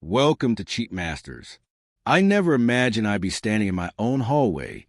Welcome to Cheap Masters. I never imagined I'd be standing in my own hallway,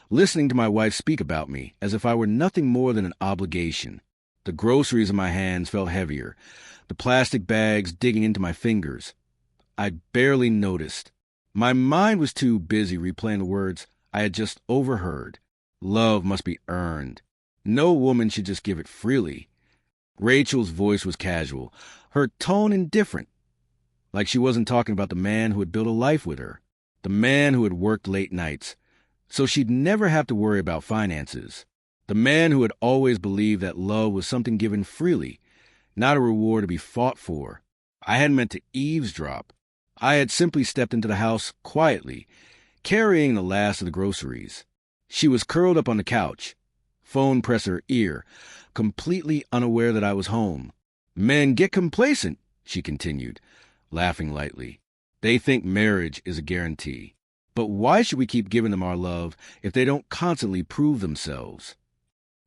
listening to my wife speak about me as if I were nothing more than an obligation. The groceries in my hands felt heavier, the plastic bags digging into my fingers. I barely noticed. My mind was too busy replaying the words I had just overheard. Love must be earned. No woman should just give it freely. Rachel's voice was casual, her tone indifferent, like she wasn't talking about the man who had built a life with her, the man who had worked late nights, so she'd never have to worry about finances, the man who had always believed that love was something given freely, not a reward to be fought for. I hadn't meant to eavesdrop. I had simply stepped into the house quietly, carrying the last of the groceries. She was curled up on the couch, phone pressed to her ear, completely unaware that I was home. Men get complacent, she continued, laughing lightly. They think marriage is a guarantee. But why should we keep giving them our love if they don't constantly prove themselves?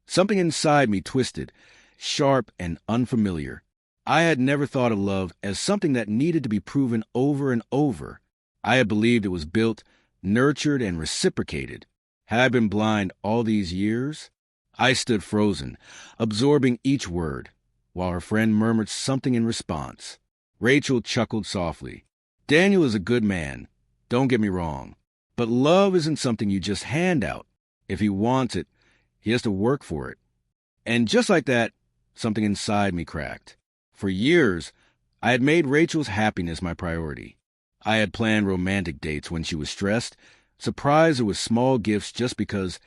Something inside me twisted, sharp and unfamiliar. I had never thought of love as something that needed to be proven over and over. I had believed it was built, nurtured, and reciprocated. Had I been blind all these years? I stood frozen, absorbing each word, while her friend murmured something in response. Rachel chuckled softly. Daniel is a good man, don't get me wrong, but love isn't something you just hand out. If he wants it, he has to work for it. And just like that, something inside me cracked. For years, I had made Rachel's happiness my priority. I had planned romantic dates when she was stressed, surprised her with small gifts just because,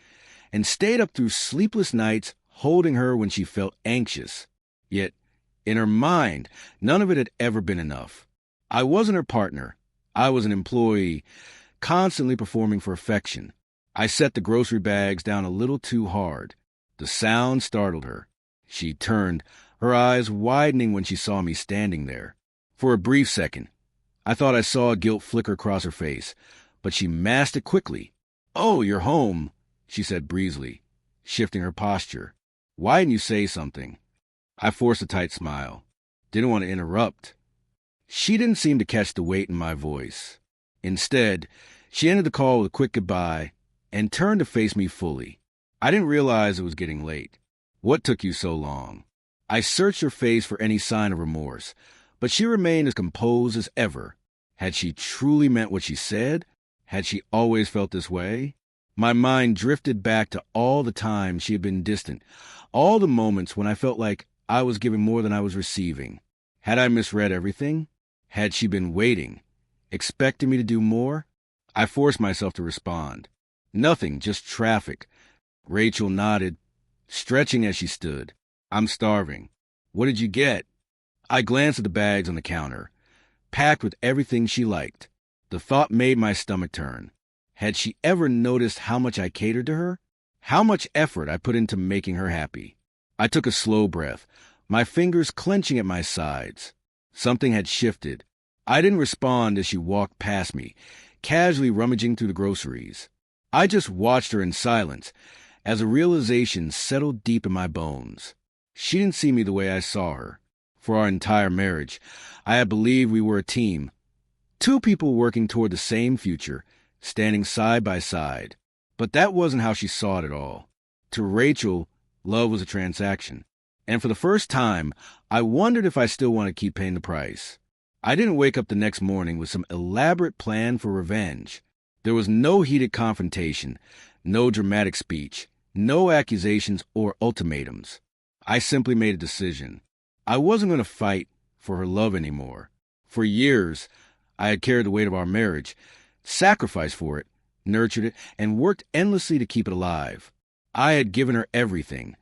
and stayed up through sleepless nights holding her when she felt anxious. Yet, in her mind, none of it had ever been enough. I wasn't her partner. I was an employee, constantly performing for affection. I set the grocery bags down a little too hard. The sound startled her. She turned, her eyes widening when she saw me standing there. For a brief second, I thought I saw guilt flicker across her face, but she masked it quickly. "Oh, you're home," she said breezily, shifting her posture. "Why didn't you say something?" I forced a tight smile. Didn't want to interrupt. She didn't seem to catch the weight in my voice. Instead, she ended the call with a quick goodbye and turned to face me fully. I didn't realize it was getting late. "What took you so long?" I searched her face for any sign of remorse, but she remained as composed as ever. Had she truly meant what she said? Had she always felt this way? My mind drifted back to all the times she had been distant, all the moments when I felt like I was giving more than I was receiving. Had I misread everything? Had she been waiting, expecting me to do more? I forced myself to respond. "Nothing, just traffic." Rachel nodded, stretching as she stood. "I'm starving." "What did you get?" I glanced at the bags on the counter, packed with everything she liked. The thought made my stomach turn. Had she ever noticed how much I catered to her? How much effort I put into making her happy? I took a slow breath, my fingers clenching at my sides. Something had shifted. I didn't respond as she walked past me, casually rummaging through the groceries. I just watched her in silence as a realization settled deep in my bones. She didn't see me the way I saw her. For our entire marriage, I had believed we were a team. Two people working toward the same future, standing side by side. But that wasn't how she saw it at all. To Rachel, love was a transaction. And for the first time, I wondered if I still wanted to keep paying the price. I didn't wake up the next morning with some elaborate plan for revenge. There was no heated confrontation, no dramatic speech, no accusations or ultimatums. I simply made a decision. I wasn't going to fight for her love anymore. For years, I had carried the weight of our marriage, sacrificed for it, nurtured it, and worked endlessly to keep it alive. I had given her everything,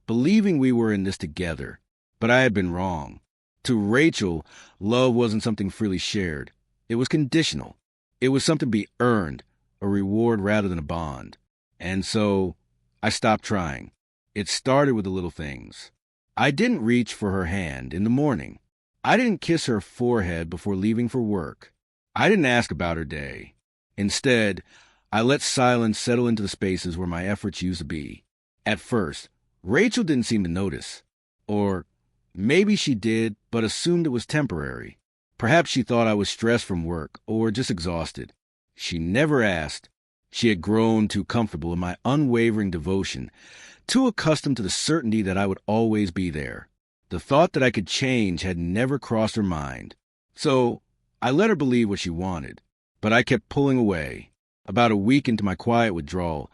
believing we were in this together, but I had been wrong. To Rachel, love wasn't something freely shared. It was conditional. It was something to be earned, a reward rather than a bond. And so, I stopped trying. It started with the little things. I didn't reach for her hand in the morning. I didn't kiss her forehead before leaving for work. I didn't ask about her day. Instead, I let silence settle into the spaces where my efforts used to be. At first, Rachel didn't seem to notice. Or maybe she did, but assumed it was temporary. Perhaps she thought I was stressed from work or just exhausted. She never asked. She had grown too comfortable in my unwavering devotion, too accustomed to the certainty that I would always be there. The thought that I could change had never crossed her mind. So I let her believe what she wanted, but I kept pulling away. About a week into my quiet withdrawal,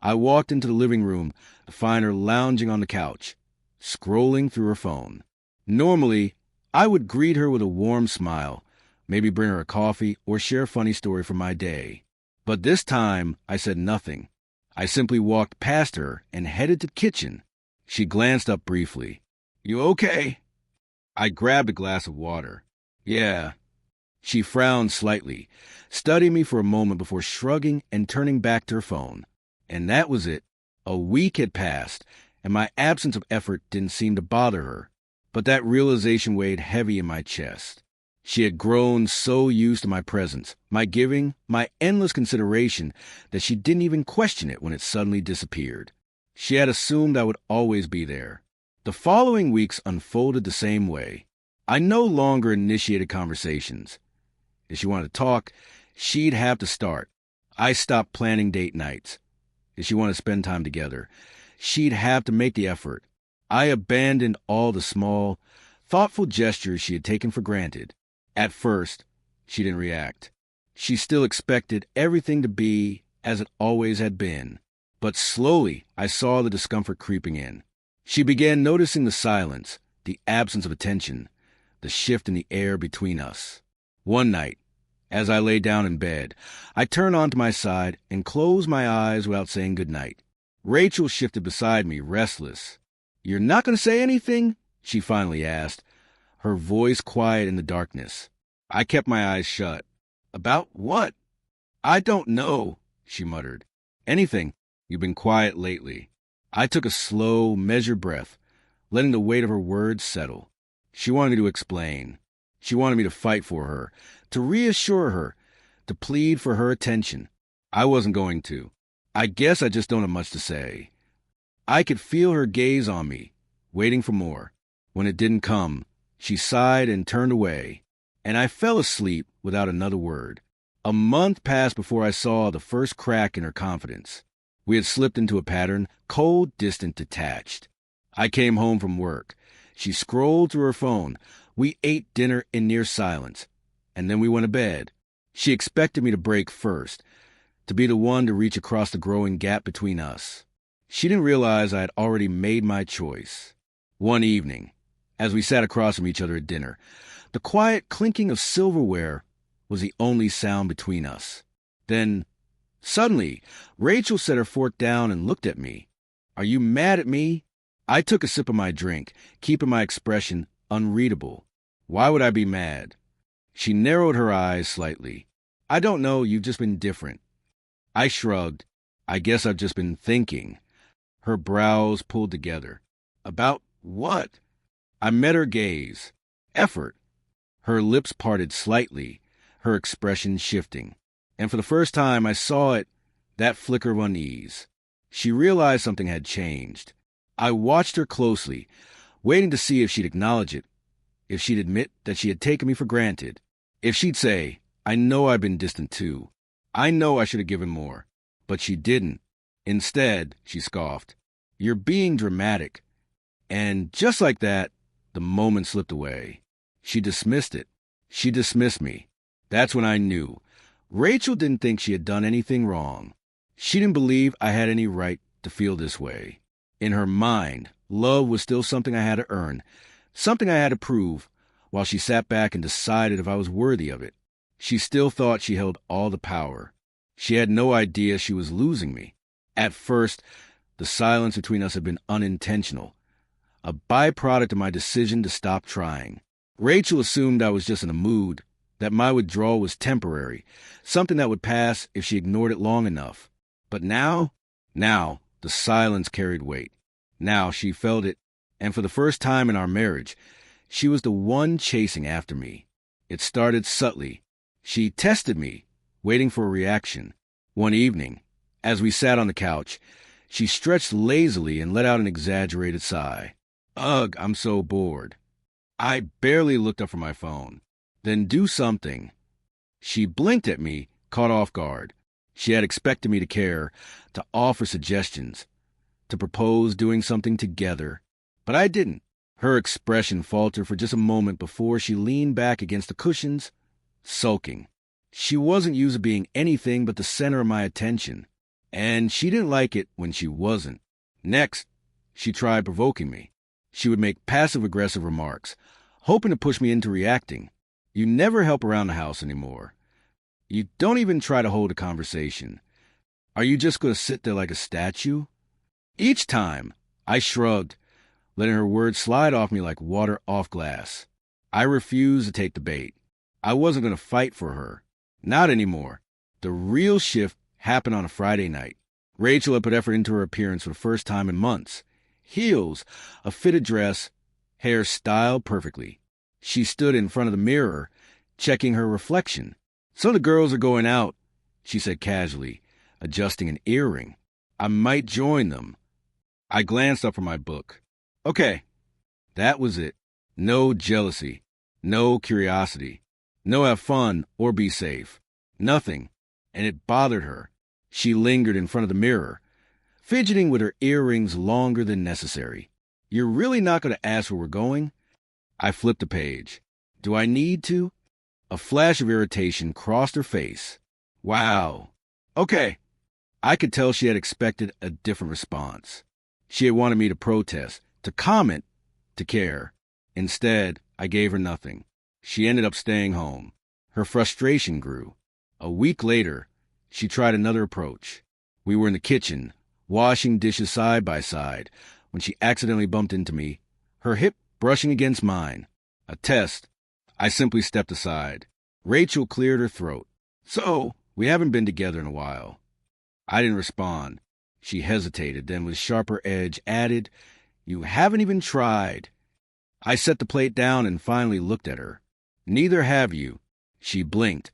I walked into the living room to find her lounging on the couch, scrolling through her phone. Normally, I would greet her with a warm smile, maybe bring her a coffee or share a funny story from my day. But this time, I said nothing. I simply walked past her and headed to the kitchen. She glanced up briefly. "You okay?" I grabbed a glass of water. "Yeah." She frowned slightly, studying me for a moment before shrugging and turning back to her phone. And that was it. A week had passed, and my absence of effort didn't seem to bother her. But that realization weighed heavy in my chest. She had grown so used to my presence, my giving, my endless consideration, that she didn't even question it when it suddenly disappeared. She had assumed I would always be there. The following weeks unfolded the same way. I no longer initiated conversations. If she wanted to talk, she'd have to start. I stopped planning date nights. If she wanted to spend time together, she'd have to make the effort. I abandoned all the small, thoughtful gestures she had taken for granted. At first, she didn't react. She still expected everything to be as it always had been. But slowly, I saw the discomfort creeping in. She began noticing the silence, the absence of attention, the shift in the air between us. One night, as I lay down in bed, I turned onto my side and closed my eyes without saying goodnight. Rachel shifted beside me, restless. "You're not going to say anything?" she finally asked, her voice quiet in the darkness. I kept my eyes shut. "About what?" "I don't know," she muttered. "Anything. You've been quiet lately." I took a slow, measured breath, letting the weight of her words settle. She wanted me to explain. She wanted me to fight for her, to reassure her, to plead for her attention. I wasn't going to. I guess I just don't have much to say. I could feel her gaze on me, waiting for more. When it didn't come, she sighed and turned away, and I fell asleep without another word. A month passed before I saw the first crack in her confidence. We had slipped into a pattern, cold, distant, detached. I came home from work. She scrolled through her phone. We ate dinner in near silence, and then we went to bed. She expected me to break first, to be the one to reach across the growing gap between us. She didn't realize I had already made my choice. One evening, as we sat across from each other at dinner, the quiet clinking of silverware was the only sound between us. Then, suddenly, Rachel set her fork down and looked at me. "Are you mad at me?" I took a sip of my drink, keeping my expression unreadable. "Why would I be mad?" She narrowed her eyes slightly. "I don't know, you've just been different." I shrugged. "I guess I've just been thinking." Her brows pulled together. "About what?" I met her gaze. Effort. Her lips parted slightly, her expression shifting. And for the first time, I saw it, that flicker of unease. She realized something had changed. I watched her closely, waiting to see if she'd acknowledge it, if she'd admit that she had taken me for granted, if she'd say, "I know I've been distant too. I know I should have given more." But she didn't. Instead, she scoffed. "You're being dramatic." And just like that, the moment slipped away. She dismissed it. She dismissed me. That's when I knew. Rachel didn't think she had done anything wrong. She didn't believe I had any right to feel this way. In her mind, love was still something I had to earn, something I had to prove, while she sat back and decided if I was worthy of it. She still thought she held all the power. She had no idea she was losing me. At first, the silence between us had been unintentional, a byproduct of my decision to stop trying. Rachel assumed I was just in a mood, that my withdrawal was temporary, something that would pass if she ignored it long enough. But now, the silence carried weight. Now she felt it, and for the first time in our marriage, she was the one chasing after me. It started subtly. She tested me, waiting for a reaction. One evening, as we sat on the couch, she stretched lazily and let out an exaggerated sigh. "Ugh, I'm so bored." I barely looked up from my phone. Then do something. She blinked at me, caught off guard. She had expected me to care, to offer suggestions, to propose doing something together. But I didn't. Her expression faltered for just a moment before she leaned back against the cushions, sulking. She wasn't used to being anything but the center of my attention, and she didn't like it when she wasn't. Next, she tried provoking me. She would make passive-aggressive remarks, hoping to push me into reacting. You never help around the house anymore. You don't even try to hold a conversation. Are you just going to sit there like a statue? Each time, I shrugged, letting her words slide off me like water off glass. I refused to take the bait. I wasn't going to fight for her. Not anymore. The real shift happened on a Friday night. Rachel had put effort into her appearance for the first time in months. Heels, a fitted dress, hair styled perfectly. She stood in front of the mirror, checking her reflection. "Some of the girls are going out," she said casually, adjusting an earring. "I might join them." I glanced up from my book. Okay, that was it. No jealousy, no curiosity, no have fun or be safe. Nothing. And it bothered her. She lingered in front of the mirror, fidgeting with her earrings longer than necessary. "You're really not going to ask where we're going?" I flipped a page. "Do I need to?" A flash of irritation crossed her face. Wow. Okay. I could tell she had expected a different response. She had wanted me to protest, to comment, to care. Instead, I gave her nothing. She ended up staying home. Her frustration grew. A week later, she tried another approach. We were in the kitchen, washing dishes side by side, when she accidentally bumped into me, her hip brushing against mine. A test. I simply stepped aside. Rachel cleared her throat. "So, we haven't been together in a while." I didn't respond. She hesitated, then with sharper edge added, "You haven't even tried." I set the plate down and finally looked at her. "Neither have you." She blinked,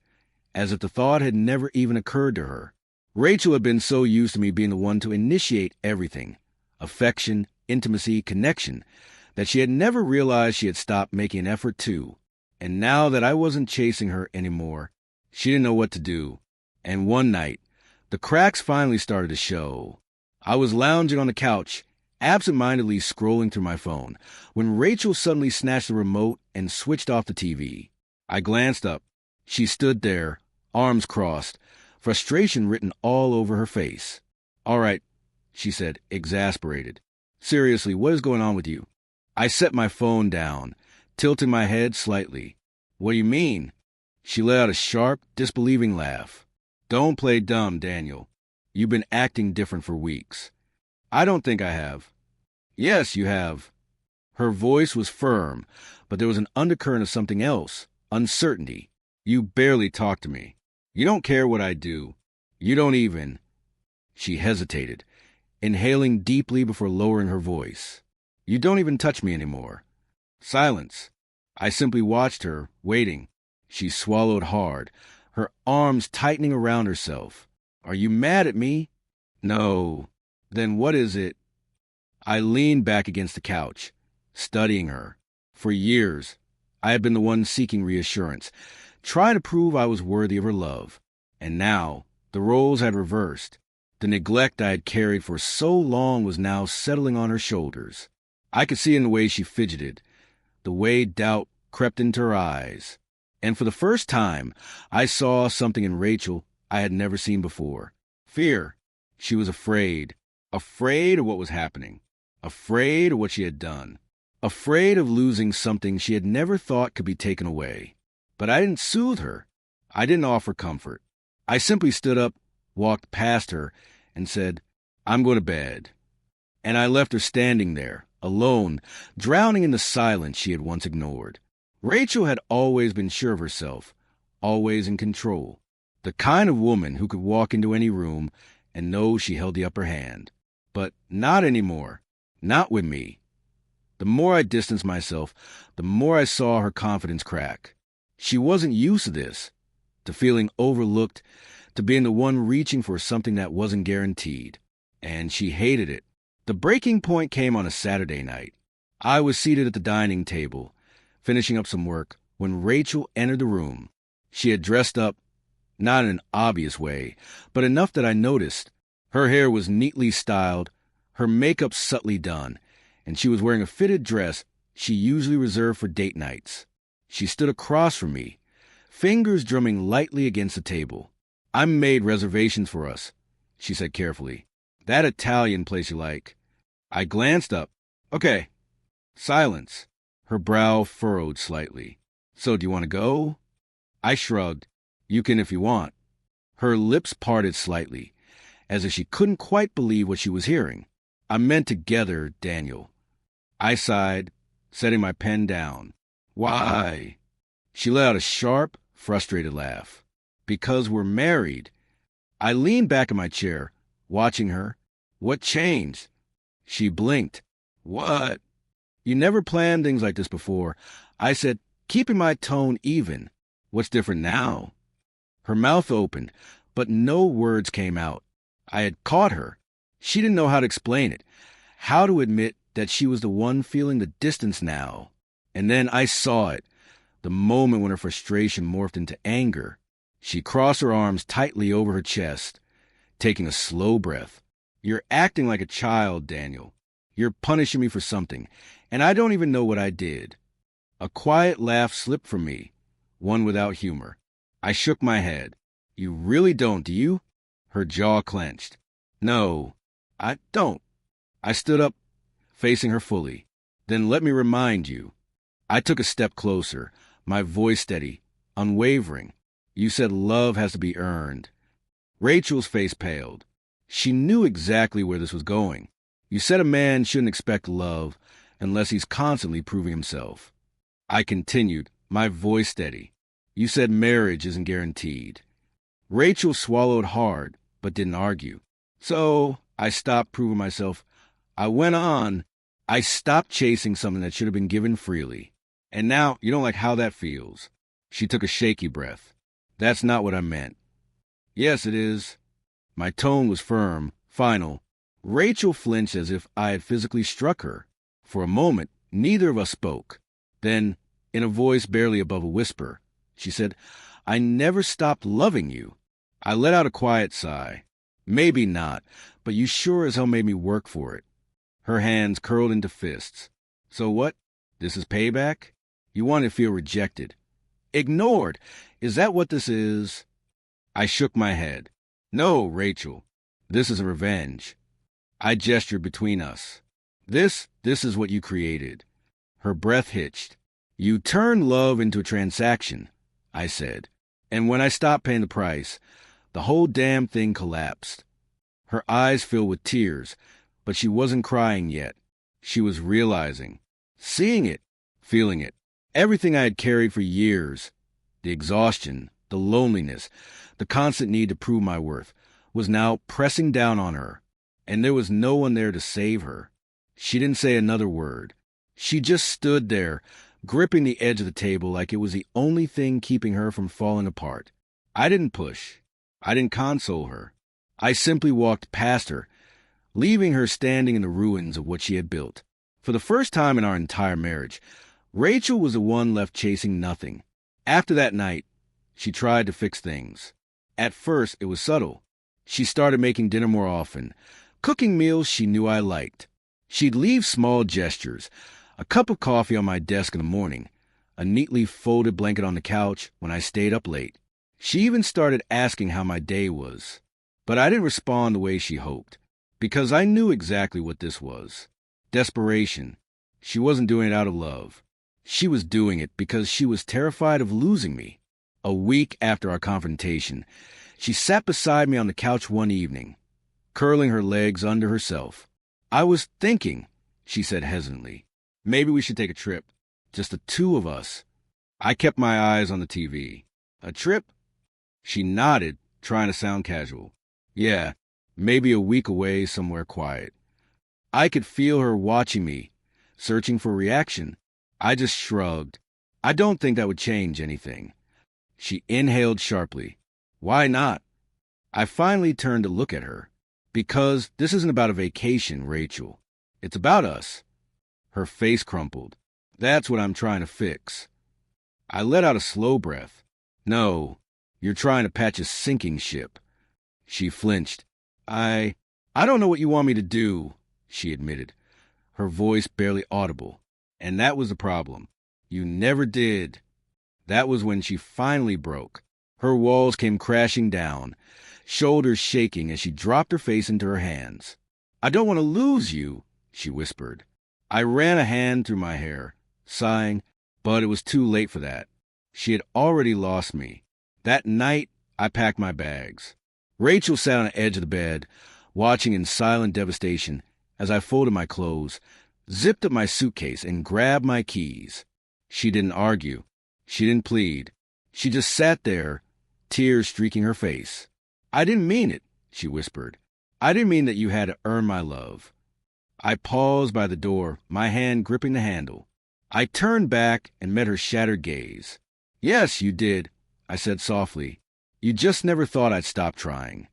as if the thought had never even occurred to her. Rachel had been so used to me being the one to initiate everything, affection, intimacy, connection, that she had never realized she had stopped making an effort to. And now that I wasn't chasing her anymore, she didn't know what to do. And one night, the cracks finally started to show. I was lounging on the couch, absent-mindedly scrolling through my phone, when Rachel suddenly snatched the remote and switched off the TV. I glanced up. She stood there, arms crossed, frustration written all over her face. "All right," she said, exasperated. "Seriously, what is going on with you?" I set my phone down, tilting my head slightly. "What do you mean?" She let out a sharp, disbelieving laugh. "Don't play dumb, Daniel. You've been acting different for weeks." "I don't think I have." "Yes, you have." Her voice was firm, but there was an undercurrent of something else, uncertainty. "You barely talk to me. You don't care what I do. You don't even—" She hesitated, inhaling deeply before lowering her voice. "You don't even touch me anymore." Silence. I simply watched her, waiting. She swallowed hard, her arms tightening around herself. "Are you mad at me?" "No." "Then what is it?" I leaned back against the couch, studying her. For years, I had been the one seeking reassurance, trying to prove I was worthy of her love. And now, the roles had reversed. The neglect I had carried for so long was now settling on her shoulders. I could see in the way she fidgeted, the way doubt crept into her eyes. And for the first time, I saw something in Rachel I had never seen before. Fear. She was afraid. Afraid of what was happening. Afraid of what she had done. Afraid of losing something she had never thought could be taken away. But I didn't soothe her. I didn't offer comfort. I simply stood up, walked past her, and said, "I'm going to bed." And I left her standing there, alone, drowning in the silence she had once ignored. Rachel had always been sure of herself, always in control. The kind of woman who could walk into any room and know she held the upper hand. But not anymore. Not with me. The more I distanced myself, the more I saw her confidence crack. She wasn't used to this, to feeling overlooked, to being the one reaching for something that wasn't guaranteed. And she hated it. The breaking point came on a Saturday night. I was seated at the dining table, finishing up some work, when Rachel entered the room. She had dressed up, not in an obvious way, but enough that I noticed. Her hair was neatly styled, her makeup subtly done, and she was wearing a fitted dress she usually reserved for date nights. She stood across from me, fingers drumming lightly against the table. "I made reservations for us," she said carefully. "That Italian place you like." I glanced up. "Okay." Silence. Her brow furrowed slightly. "So do you want to go?" I shrugged. "You can if you want." Her lips parted slightly, as if she couldn't quite believe what she was hearing. "I meant together, Daniel." I sighed, setting my pen down. "Why?" She let out a sharp, frustrated laugh. "Because we're married." I leaned back in my chair, watching her. "What changed?" She blinked. "What?" "You never planned things like this before." I said, keeping my tone even. "What's different now?" Her mouth opened, but no words came out. I had caught her. She didn't know how to explain it, how to admit that she was the one feeling the distance now. And then I saw it, the moment when her frustration morphed into anger. She crossed her arms tightly over her chest, taking a slow breath. "You're acting like a child, Daniel. You're punishing me for something, and I don't even know what I did." A quiet laugh slipped from me, one without humor. I shook my head. "You really don't, do you?" Her jaw clenched. "No, I don't." I stood up, facing her fully. "Then let me remind you." I took a step closer, my voice steady, unwavering. "You said love has to be earned." Rachel's face paled. She knew exactly where this was going. "You said a man shouldn't expect love unless he's constantly proving himself." I continued, my voice steady. "You said marriage isn't guaranteed." Rachel swallowed hard, but didn't argue. "So I stopped proving myself. I went on. I stopped chasing something that should have been given freely. And now you don't like how that feels." She took a shaky breath. "That's not what I meant." "Yes, it is." My tone was firm, final. Rachel flinched as if I had physically struck her. For a moment, neither of us spoke. Then, in a voice barely above a whisper, she said, "I never stopped loving you." I let out a quiet sigh. "Maybe not, but you sure as hell made me work for it." Her hands curled into fists. "So what? This is payback? You want to feel rejected. Ignored. Is that what this is?" I shook my head. "No, Rachel. This is a revenge." I gestured between us. This is what you created." Her breath hitched. "You turned love into a transaction," I said. "And when I stopped paying the price, the whole damn thing collapsed." Her eyes filled with tears, but she wasn't crying yet. She was realizing, seeing it, feeling it. Everything I had carried for years, the exhaustion, the loneliness, the constant need to prove my worth, was now pressing down on her, and there was no one there to save her. She didn't say another word. She just stood there, gripping the edge of the table like it was the only thing keeping her from falling apart. I didn't push. I didn't console her. I simply walked past her, leaving her standing in the ruins of what she had built. For the first time in our entire marriage, Rachel was the one left chasing nothing. After that night, she tried to fix things. At first, it was subtle. She started making dinner more often, cooking meals she knew I liked. She'd leave small gestures, a cup of coffee on my desk in the morning, a neatly folded blanket on the couch when I stayed up late. She even started asking how my day was. But I didn't respond the way she hoped, because I knew exactly what this was. Desperation. She wasn't doing it out of love. She was doing it because she was terrified of losing me. A week after our confrontation, she sat beside me on the couch one evening, curling her legs under herself. "I was thinking," she said hesitantly, "maybe we should take a trip. Just the two of us." I kept my eyes on the TV. "A trip?" She nodded, trying to sound casual. "Yeah, maybe a week away somewhere quiet." I could feel her watching me, searching for reaction. I just shrugged. "I don't think that would change anything." She inhaled sharply. "Why not?" I finally turned to look at her. "Because this isn't about a vacation, Rachel. It's about us." Her face crumpled. "That's what I'm trying to fix." I let out a slow breath. No, you're trying to patch a sinking ship. She flinched. I don't know what you want me to do, she admitted, her voice barely audible. And that was the problem. You never did. That was when she finally broke. Her walls came crashing down, shoulders shaking as she dropped her face into her hands. I don't want to lose you, she whispered. I ran a hand through my hair, sighing, but it was too late for that. She had already lost me. That night, I packed my bags. Rachel sat on the edge of the bed, watching in silent devastation as I folded my clothes, zipped up my suitcase, and grabbed my keys. She didn't argue. She didn't plead. She just sat there, tears streaking her face. I didn't mean it, she whispered. I didn't mean that you had to earn my love. I paused by the door, my hand gripping the handle. I turned back and met her shattered gaze. Yes, you did, I said softly. You just never thought I'd stop trying.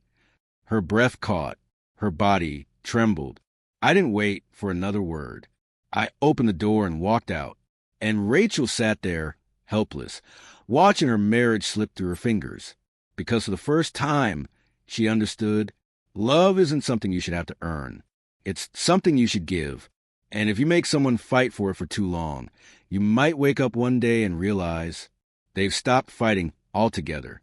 Her breath caught. Her body trembled. I didn't wait for another word. I opened the door and walked out. And Rachel sat there, helpless, watching her marriage slip through her fingers. Because for the first time, she understood, love isn't something you should have to earn. It's something you should give. And if you make someone fight for it for too long, you might wake up one day and realize they've stopped fighting altogether.